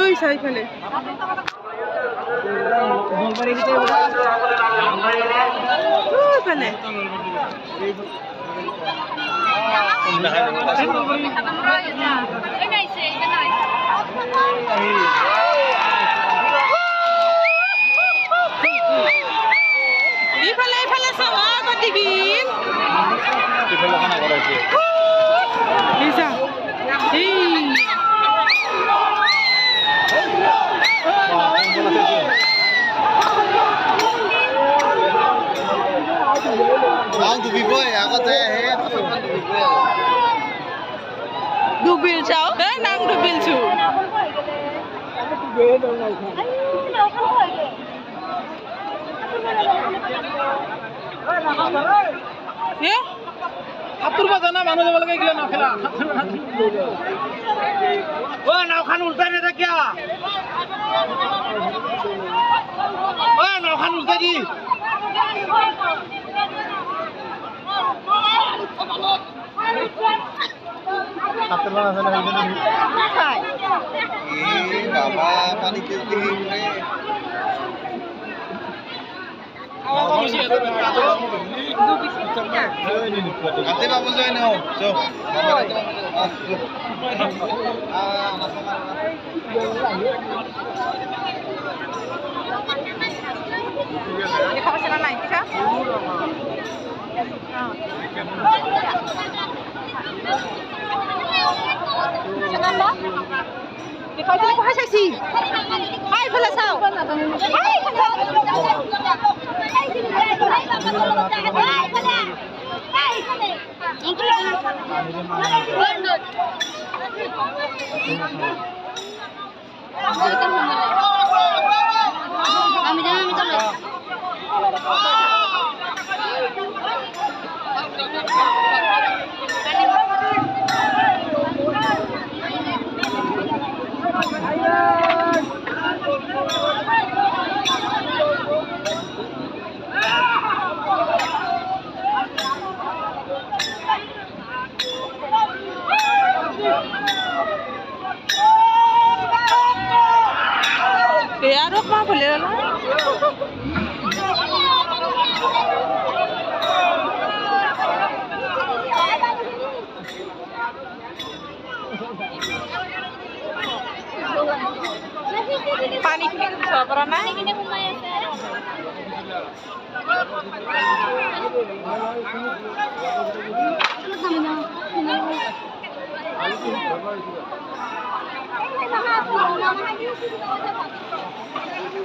ওই সাইকেলে ইফালে ইফালে চাবা গতিবিন ইফালে খানা কৰাইছে এইছা এই Nang dubiboy ako te he pasapan dubiboy. Dubil chao nang dubil chu ye apurba jana manu jaba lage gila na khela o naw khan ulta ne ta kya o naw khan ulta ji Baba pani tirti re. Ate babu join ho. So. Apa sih nama itu? Kenapa? Kau jadi apa sih? Hai, boleh tahu? Hai, Yaar, apa boleh lah? Pani kini bisa pernah?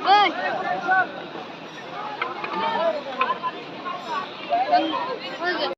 Oi.